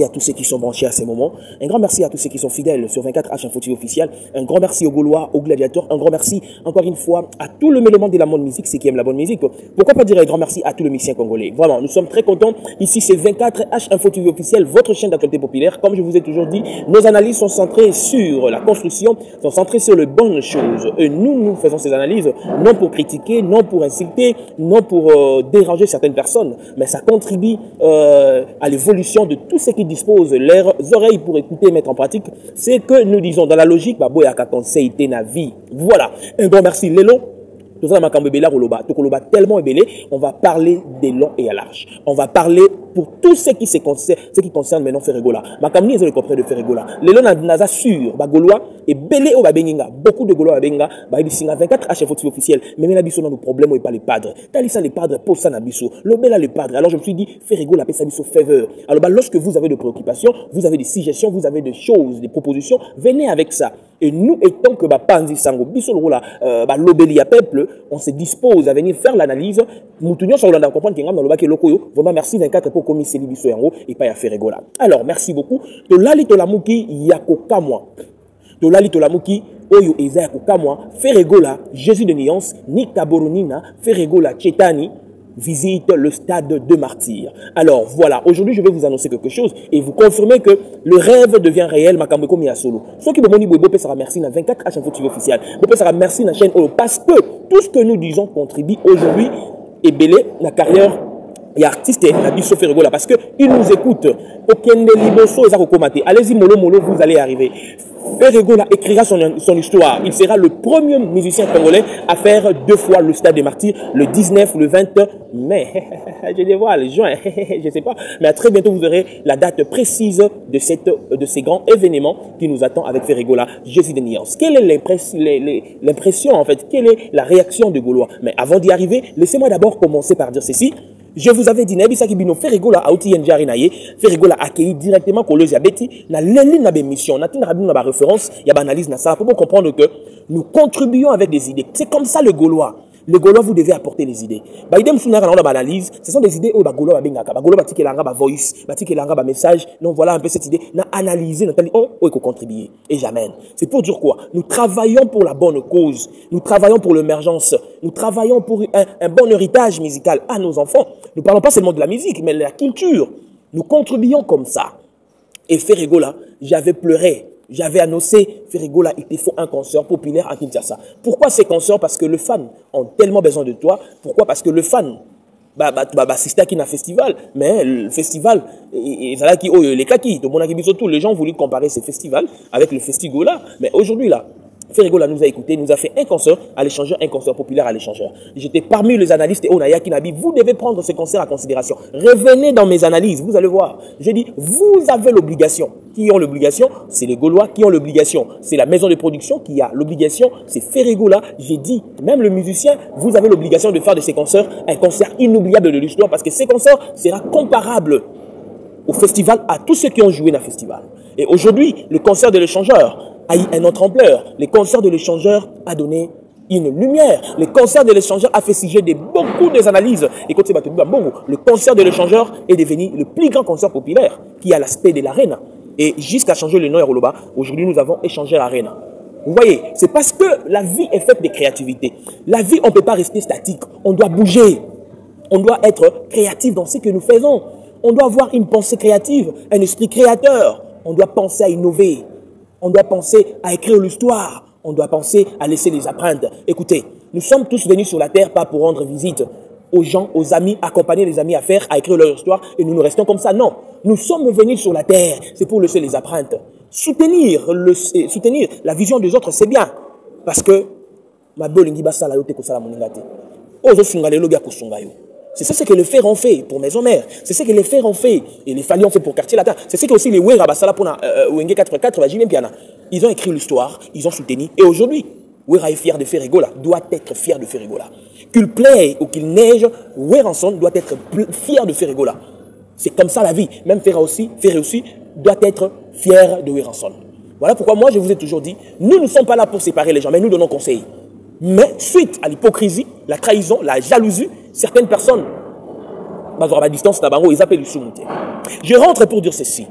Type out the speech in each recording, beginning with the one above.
À tous ceux qui sont branchés à ces moments. Un grand merci à tous ceux qui sont fidèles sur 24H Info TV officiel. Un grand merci aux Gaulois, aux gladiateurs. Un grand merci encore une fois à tout le mélomane de la bonne musique, ceux qui aiment la bonne musique. Pourquoi pas dire un grand merci à tous les musiciens congolais. Vraiment, nous sommes très contents. Ici, c'est 24H Info TV officiel, votre chaîne d'actualité populaire. Comme je vous ai toujours dit, nos analyses sont centrées sur la construction, sont centrées sur les bonnes choses. Et nous faisons ces analyses non pour critiquer, non pour insulter, non pour déranger certaines personnes, mais ça contribue à l'évolution de tous ceux qui disposent leurs oreilles pour écouter et mettre en pratique ce que nous disons dans la logique. Baboyaka conseil na vie. Voilà. Un grand merci. Lélo. Tout ça, tellement ébélé, on va parler des longs et à large. On va parler pour tous ceux qui concernent maintenant Ferregola. Ma camini est le copain de Ferregola. Les longs naza sûr, Gaulois et belé au Babenga. Beaucoup de Gaulois Babenga, Baïbisinga 24 HFO officiel. Mais maintenant, ils ont nos problèmes et pas les padres. Talissa les padres pour ça n'abisso. L'obéla les padres. Alors je me suis dit, Ferregola paie sa bisso faveur. Alors lorsque vous avez des préoccupations, vous avez des suggestions, vous avez des choses, des propositions, venez avec ça. Et nous, étant que Panzi Sango, Bissolo, l'obéli à peuple, on se dispose à venir faire l'analyse. Nous tenions sur l'on comprendre qu'il y a un lokoyo. Vraiment, merci 24 pour commisser l'Ibiso Yango et pas à Ferregola. Alors, merci beaucoup. De l'ali tolamuki, yako kamwa. De l'ali tolamuki, oyo eza yako kamwa. Ferregola, Jésus de Nuance, ni Taboronina, Ferregola, Chetani. Visite le stade de martyrs. Alors voilà, aujourd'hui je vais vous annoncer quelque chose et vous confirmer que le rêve devient réel. Makambo komi solo. Ceux qui me disent Bopé sera merci dans 24H Info TV officiel. Bopé sera merci dans la chaîne Olo parce que tout ce que nous disons contribue aujourd'hui et belé la carrière et artiste et la biso Ferregola parce que il nous écoute. Okende liboso ezako komate. Allez-y molo vous allez arriver. Ferregola écrira son histoire. Il sera le premier musicien congolais à faire 2 fois le stade des martyrs, le 19, le 20 mai. Je dévoile, juin, je ne sais pas. Mais à très bientôt, vous aurez la date précise de ces grands événements qui nous attendent avec Ferregola, Jésus de Nuance. Quelle est l'impression, en fait? Quelle est la réaction de Gaulois? Mais avant d'y arriver, laissez-moi d'abord commencer par dire ceci. Je vous avais dit, Nebisa Kibino, Ferregola a outil Njari Naye, Ferregola a accueilli directement Kolosi Abeti, na l'élite na bémission, na tin rabine na ba référence, y a ba analyse na ça, pour comprendre que nous contribuons avec des idées. C'est comme ça le Gaulois. Les Gaulois, vous devez apporter les idées. Bah, idem sunara na ba analyse, ce sont des idées où ba Gaulois ba bengaka, ba Gaulois ba tikelanga ba voice, ba tikelanga ba message. Donc voilà un peu cette idée, na analyser, na tali on ko contribuer. Et jamais. C'est pour dire quoi? Nous travaillons pour la bonne cause. Nous travaillons pour l'émergence. Nous travaillons pour un bon héritage musical à nos enfants. Nous parlons pas seulement de la musique, mais de la culture. Nous contribuons comme ça. Et Ferregola, j'avais pleuré. J'avais annoncé, Ferregola, il te faut un concert populaire à Kinshasa. Pourquoi ces concerts? Parce que les fans ont tellement besoin de toi. Pourquoi? Parce que le fan, c'est qui un festival, mais le festival, les kaki, tous les gens voulaient comparer ces festivals avec le Festigola. Mais aujourd'hui, là, Ferregola nous a écouté, nous a fait un concert à l'échangeur, un concert populaire à l'échangeur. J'étais parmi les analystes et Onaya qui m'a dit, vous devez prendre ce concert à considération. Revenez dans mes analyses, vous allez voir. J'ai dit, vous avez l'obligation. Qui ont l'obligation? C'est les Gaulois qui ont l'obligation. C'est la maison de production qui a l'obligation. C'est Ferregola. J'ai dit, même le musicien, vous avez l'obligation de faire de ces concerts un concert inoubliable de l'histoire parce que ces concerts sera comparable au festival, à tous ceux qui ont joué dans le festival. Et aujourd'hui, le concert de l'échangeur a eu un autre ampleur. Le concert de l'échangeur a donné une lumière. Le concert de l'échangeur a fait sujet de beaucoup d'analyses. Écoutez, le concert de l'échangeur est devenu le plus grand concert populaire qui a l'aspect de l'arène. Et jusqu'à changer le nom Eroloba, aujourd'hui nous avons échangé l'arène. Vous voyez, c'est parce que la vie est faite de créativité. La vie, on ne peut pas rester statique. On doit bouger. On doit être créatif dans ce que nous faisons. On doit avoir une pensée créative, un esprit créateur. On doit penser à innover. On doit penser à écrire l'histoire. On doit penser à laisser les empreintes. Écoutez, nous sommes tous venus sur la terre pas pour rendre visite aux gens, aux amis, accompagner les amis à écrire leur histoire et nous restons comme ça. Non, nous sommes venus sur la terre, c'est pour laisser les empreintes. Soutenir la vision des autres, c'est bien. Parce que c'est ça que les frères ont fait pour Maison Mère. C'est ça que les frères ont fait. Et les Fali ont fait pour Quartier Latin. C'est ça que aussi les Wera Basala pour Wenge 44, ils ont écrit l'histoire, ils ont soutenu. Et aujourd'hui, Wera est fier de Ferregola, doit être fier de Ferregola. Qu'il plaît ou qu'il neige, Weranson doit être fier de Ferregola. C'est comme ça la vie. Même Ferre aussi doit être fier de Weranson. Voilà pourquoi moi je vous ai toujours dit, nous ne sommes pas là pour séparer les gens, mais nous donnons conseil. Mais suite à l'hypocrisie, la trahison, la jalousie, certaines personnes, je rentre pour dire ceci.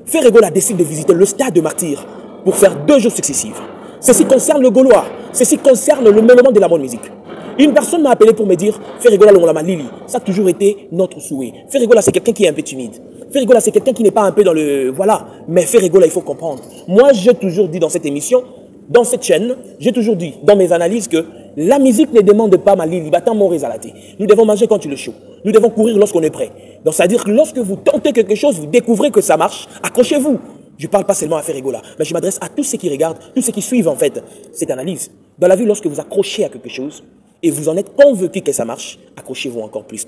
Ferregola décide de visiter le stade de Martyrs pour faire 2 jours successifs. Ceci concerne le Gaulois, ceci concerne le mêlement de la bonne musique. Une personne m'a appelé pour me dire Ferregola Longolama Lili, ça a toujours été notre souhait. Ferregola, c'est quelqu'un qui est un peu timide. Ferregola, c'est quelqu'un qui n'est pas un peu dans le... Voilà, mais Ferregola, il faut comprendre. Moi, j'ai toujours dit dans cette émission, dans cette chaîne, j'ai toujours dit dans mes analyses que la musique ne demande pas ma Lili, battant mon résalati. Nous devons manger quand il est chaud. Nous devons courir lorsqu'on est prêt. Donc, c'est-à-dire que lorsque vous tentez quelque chose, vous découvrez que ça marche, accrochez-vous. Je ne parle pas seulement à Ferregola, mais je m'adresse à tous ceux qui regardent, tous ceux qui suivent en fait cette analyse. Dans la vie, lorsque vous accrochez à quelque chose et vous en êtes convaincu que ça marche, accrochez-vous encore plus.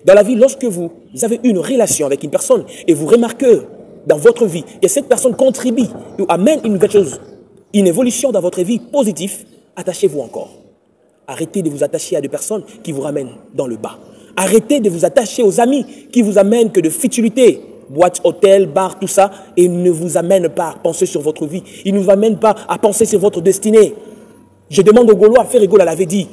Dans la vie, lorsque vous avez une relation avec une personne et vous remarquez dans votre vie que cette personne contribue ou amène une nouvelle chose, une évolution dans votre vie positive, attachez-vous encore. Arrêtez de vous attacher à des personnes qui vous ramènent dans le bas. Arrêtez de vous attacher aux amis qui vous amènent que de futilité. Boîte, hôtel, bar, tout ça, et ne vous amène pas à penser sur votre vie. Il ne vous amène pas à penser sur votre destinée. Je demande au Gaulois, Ferregola l'avait dit,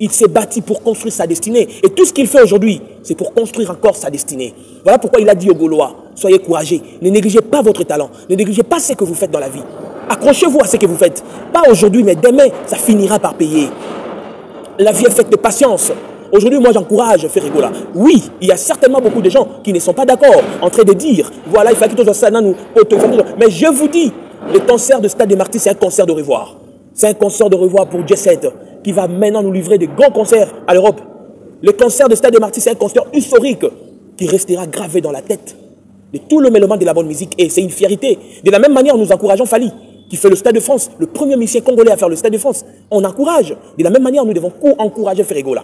il s'est bâti pour construire sa destinée. Et tout ce qu'il fait aujourd'hui, c'est pour construire encore sa destinée. Voilà pourquoi il a dit aux Gaulois, soyez courageux, ne négligez pas votre talent, ne négligez pas ce que vous faites dans la vie. Accrochez-vous à ce que vous faites. Pas aujourd'hui, mais demain, ça finira par payer. La vie est faite de patience. Aujourd'hui, moi, j'encourage Ferregola. Oui, il y a certainement beaucoup de gens qui ne sont pas d'accord en train de dire, voilà, il faut que ça nous... Mais je vous dis, le concert de Stade des Martyrs, c'est un concert de revoir. C'est un concert de revoir pour J7 qui va maintenant nous livrer de grands concerts à l'Europe. Le concert de Stade des Martyrs, c'est un concert historique qui restera gravé dans la tête de tout le mélomane de la bonne musique. Et c'est une fierté. De la même manière, nous encourageons Fali, qui fait le Stade de France, le premier musicien congolais à faire le Stade de France. On encourage. De la même manière, nous devons encourager Ferregola.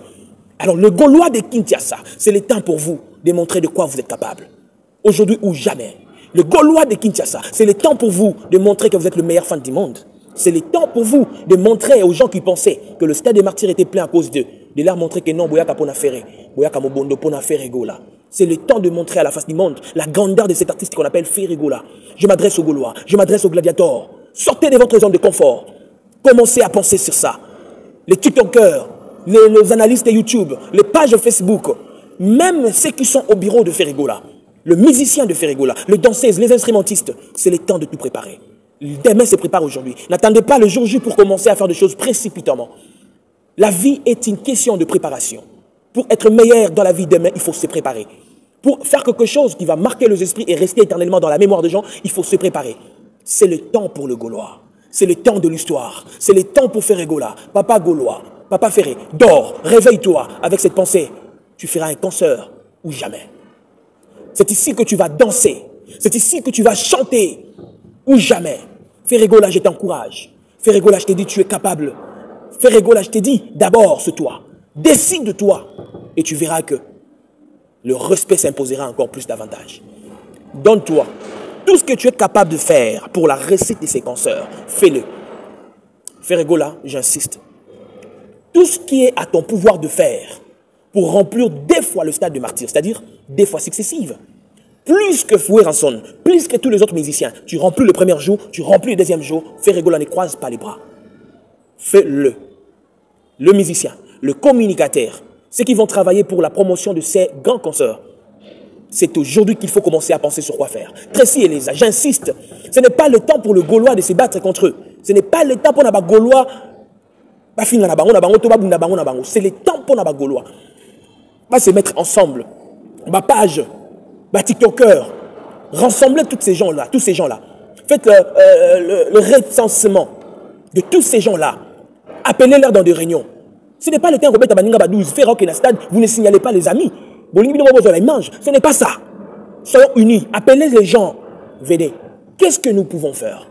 Alors, le Gaulois de Kinshasa, c'est le temps pour vous de montrer de quoi vous êtes capable. Aujourd'hui ou jamais. Le Gaulois de Kinshasa, c'est le temps pour vous de montrer que vous êtes le meilleur fan du monde. C'est le temps pour vous de montrer aux gens qui pensaient que le Stade des Martyrs était plein à cause d'eux, de leur montrer que non, Boyaka Pona Ferré, Boyaka Mobondo Pona Ferregola. C'est le temps de montrer à la face du monde la grandeur de cet artiste qu'on appelle Ferregola. Je m'adresse aux Gaulois, je m'adresse aux gladiateurs. Sortez de votre zone de confort. Commencez à penser sur ça. Les TikTokers, les analystes YouTube, les pages Facebook, même ceux qui sont au bureau de Ferregola, le musicien de Ferregola, les danseuses, les instrumentistes, c'est le temps de tout préparer. Demain se prépare aujourd'hui. N'attendez pas le jour J pour commencer à faire des choses précipitamment. La vie est une question de préparation. Pour être meilleur dans la vie demain, il faut se préparer. Pour faire quelque chose qui va marquer les esprits et rester éternellement dans la mémoire des gens, il faut se préparer. C'est le temps pour le Gaulois. C'est le temps de l'histoire. C'est le temps pour Ferregola. Papa Gaulois, Papa Ferré, dors, réveille-toi avec cette pensée. Tu feras un concert ou jamais. C'est ici que tu vas danser. C'est ici que tu vas chanter ou jamais. Ferregola, je t'encourage. Ferregola, je te dis, tu es capable. Ferregola, je te dis, d'abord, c'est toi. Décide de toi. Et tu verras que le respect s'imposera encore plus davantage. Donne-toi. Tout ce que tu es capable de faire pour la réussite de ces concerts, fais-le. Ferregola, j'insiste. Tout ce qui est à ton pouvoir de faire pour remplir 2 fois le Stade de Martyrs, c'est-à-dire 2 fois successives. Plus que Foué Ranson, plus que tous les autres musiciens. Tu remplis le premier jour, tu remplis le deuxième jour. Ferregola ne croise pas les bras. Fais-le. Le musicien, le communicateur, ceux qui vont travailler pour la promotion de ces grands concerts. C'est aujourd'hui qu'il faut commencer à penser sur quoi faire. Tracy et Elisa, j'insiste, ce n'est pas le temps pour le Gaulois de se battre contre eux. Ce n'est pas le temps pour les Gaulois. C'est le temps pour les Gaulois. On va se mettre ensemble. Ma page, ma TikToker, rassemblez tous ces gens-là. Faites le recensement de tous ces gens-là. Appelez-les dans des réunions. Ce n'est pas le temps Robert Abaninga Badou, faire rock et stade, vous ne signalez pas les amis. Ce n'est pas ça. Soyons unis. Appelez les gens. Venez. Qu'est-ce que nous pouvons faire?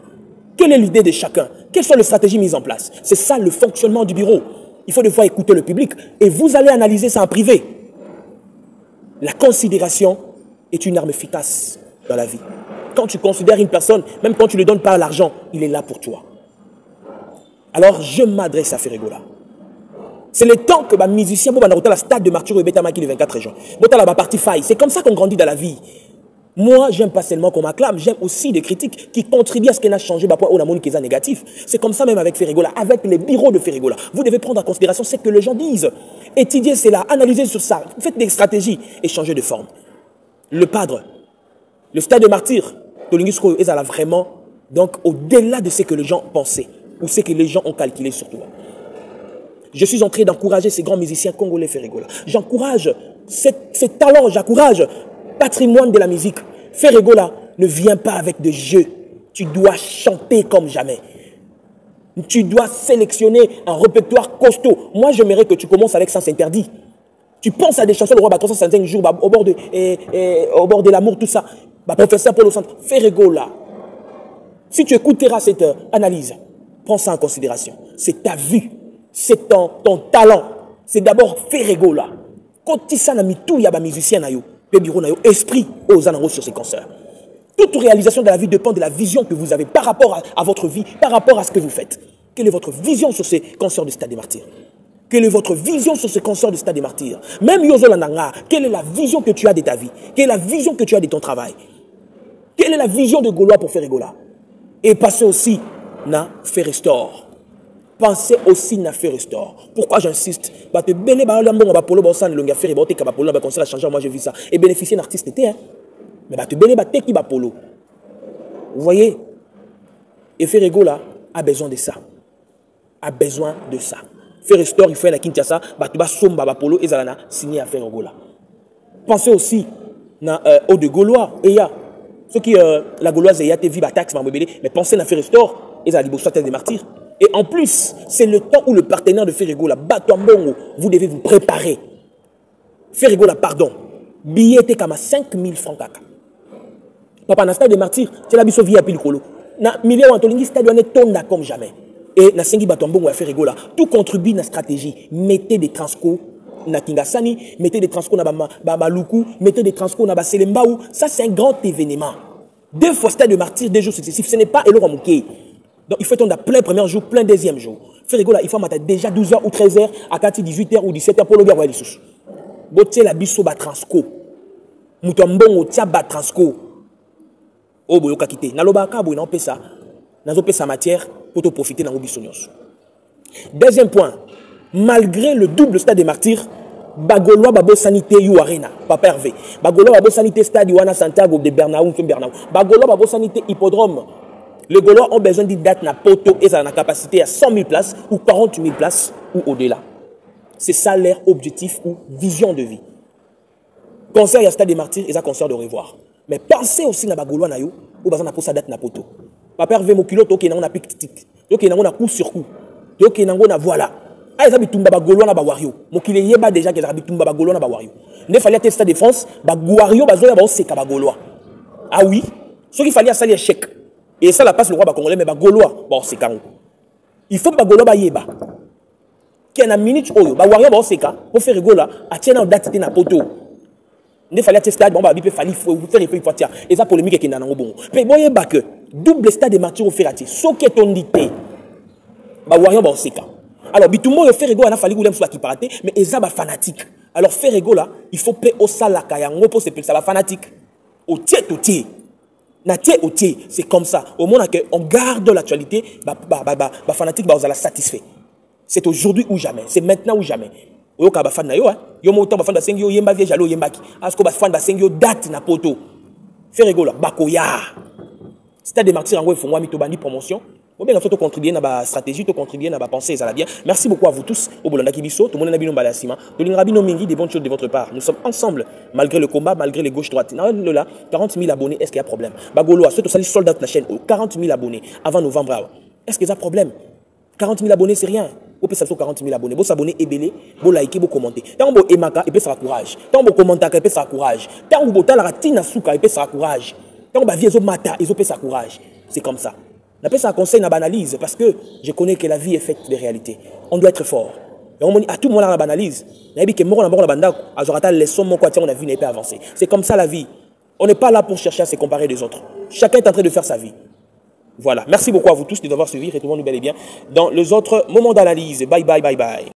Quelle est l'idée de chacun? Quelles sont les stratégies mises en place? C'est ça le fonctionnement du bureau. Il faut des fois écouter le public et vous allez analyser ça en privé. La considération est une arme efficace dans la vie. Quand tu considères une personne, même quand tu ne lui donnes pas l'argent, il est là pour toi. Alors je m'adresse à Ferregola. C'est le temps que les musiciens vont dans le Stade de Martyrs et Betamaki le 24 juin. C'est comme ça qu'on grandit dans la vie. Moi, j'aime pas seulement qu'on m'acclame, j'aime aussi des critiques qui contribuent à ce qu'on a changé négatif. C'est comme ça même avec Ferregola, avec les bureaux de Ferregola. Vous devez prendre en considération ce que les gens disent. Étudier cela, analyser sur ça, faites des stratégies et changer de forme. Le Padre, le Stade de Martyrs, Tolingisco est là vraiment, donc au-delà de ce que les gens pensaient, ou ce que les gens ont calculé surtout. Je suis en train d'encourager ces grands musiciens congolais Ferregola. J'encourage ces talents, j'encourage patrimoine de la musique. Ferregola ne vient pas avec des jeux. Tu dois chanter comme jamais. Tu dois sélectionner un répertoire costaud. Moi, j'aimerais que tu commences avec Sens Interdit. Tu penses à des chansons, le roi 365 jours, au bord de l'amour, tout ça. Professeur Paul au centre, Ferregola. Si tu écouteras cette analyse, prends ça en considération. C'est ta vue, c'est ton talent. C'est d'abord Ferregola. Quand tu sais, il y a des musiciens, esprit aux anneaux sur ces concerts. Toute réalisation de la vie dépend de la vision que vous avez par rapport à votre vie, par rapport à ce que vous faites. Quelle est votre vision sur ces concerts du Stade des Martyrs? Quelle est votre vision sur ce concert du Stade des Martyrs? Même Yozo Landanga, quelle est la vision que tu as de ta vie? Quelle est la vision que tu as de ton travail? Quelle est la vision de Gaulois pour Ferregola? Et passez aussi na Ferrestor. Pensez aussi na Ferrestor. Pourquoi j'insiste? Moi j'ai vu ça. Et bénéficier d'un artiste était, hein? Mais vous voyez? Et Ferregola a besoin de ça. A besoin de ça. Ferrestor, il fait la Kinshasa, Batuba Somba Bapolo et Zalana signé à Ferregola. Pensez aussi au de Gaulois, Eya. Ceux qui, la Gauloise Eya, TV, Batax, mais pensez à Ferrestor et Zalibo Sotel des Martyrs. Et en plus, c'est le temps où le partenaire de Ferregola, Batuambongo, vous devez vous préparer. Ferregola, pardon, billet était comme à 5 000 francs. Papa, dans le Stade des Martyrs, c'est la biso vie à Pilicolo. Na million Antolingi, stade doit être comme jamais. Et na sengi Batuambongo à Ferregola, tout contribue à la stratégie. Mettez des transco na Kingasani, mettez des transco na Maluku, mettez des transco na Baselembaou. Ça, c'est un grand événement. 2 fois Stade de Martyrs, 2 jours successifs. Ce n'est pas Elo Ramouké. Donc, il faut attendre plein premier jour, plein deuxième jour. Ferregola, il faut mater déjà 12h ou 13h, à 18h ou 17h pour le bien voir les sous. Botier la biso ba transco. Mutombongo tia ba transco. Oh, boyoka kité. Naloba kabo, na opesa. Na opesa matière pour te profiter dans l'obisonios. Deuxième point. Malgré le double Stade des Martyrs, Bagoloa Babo Sanité You Arena, Papa Hervé. Bagoloa Babo Sanité Stade Yoana Santiago de Bernaou, Bagoloa Babo Sanité Hippodrome. Les Gaulois ont besoin d'une date na poto et ça a la capacité à 100 000 places ou 40 000 places ou au-delà. C'est ça leur objectif ou vision de vie. Concert, il y a Stade des Martyrs et ça concert de revoir. Mais pensez aussi à Bagoloa Nayo ou besoin pour sa date na poto. Papa Hervé Mokiloto qui n'a pas pic-tic. Donc il y a un coup sur coup. Donc il y a un voilà. Ah, ils habitent Bagoloa na Bawario. Mokile yeba déjà qu'ils habitent Bagoloa na Bawario. Ne fallait tester de France, Baguario bazoya ba oseka Bagoloa. Ah oui, ce qu'il fallait salir échec. Et ça la passe le roi congolais mais Bagoloa ba oseka. Il faut Bagoloa ba yeba. Qui a une minute oyo Bawario ba oseka pour faire rigola a tiena date na poto. Ne fallait tester stade bon ba bi peut fallait faire effet fortia. Et ça polémique qui na nango bon. Mais boye ba que double Stade des Martyrs au ferrati. So qui est ton dité. Bawario ba oseka. Alors, Bitumbo et Ferrego, il a fallu que qui parate, mais ils sont fanatiques. Alors, Ferrego là, il faut payer au salaka, pour se payer ça, fanatique. Au tiers, c'est comme ça. Au moment où on garde l'actualité, fanatique, on va satisfait. C'est aujourd'hui ou jamais. C'est maintenant ou jamais. Oyo ka bafana yo yo mo tamba fanda sengyo yemba vie jalo yembaki. Asko bafanda sengyo date na poto. Ferrego là, bakoya. Stade des Martyrs en gros, ils font mito bandi promotion. Bien, il faut contribuer à la stratégie, contribuer à la pensée, ça va bien. Merci beaucoup à vous tous. Au Bolanda Kibiso, tout le monde est bien balasima. De l'Ingrabino Mingi, des bonnes choses de votre part. Nous sommes ensemble, malgré le combat, malgré les gauches-droites. Là, 40 000 abonnés, est-ce qu'il y a problème? Bagoloa, ceux qui sont soldats de la chaîne, 40 000 abonnés avant novembre. Est-ce qu'il y a problème? 40 000 abonnés, c'est rien. Vous pouvez s'abonner 40 000 abonnés. Vous s'abonner et belé, vous liker, vous commenter. Tant que vous aimez, et puis ça courage. Tant que vous commentez, et puis ça courage. Tant que vous avez la tina souka, et puis ça courage. Tant que vous avez mata, et puis ça courage. C'est comme ça. N'appelle ça un conseil, une analyse, parce que je connais que la vie est faite de réalité. On doit être fort. Et on dit à tout le monde la banalise. On dit que on a vu pas avancer. C'est comme ça la vie. On n'est pas là pour chercher à se comparer des autres. Chacun est en train de faire sa vie. Voilà. Merci beaucoup à vous tous de nous avoir suivis. Retrouvons-nous bel et bien dans les autres moments d'analyse. Bye bye bye bye.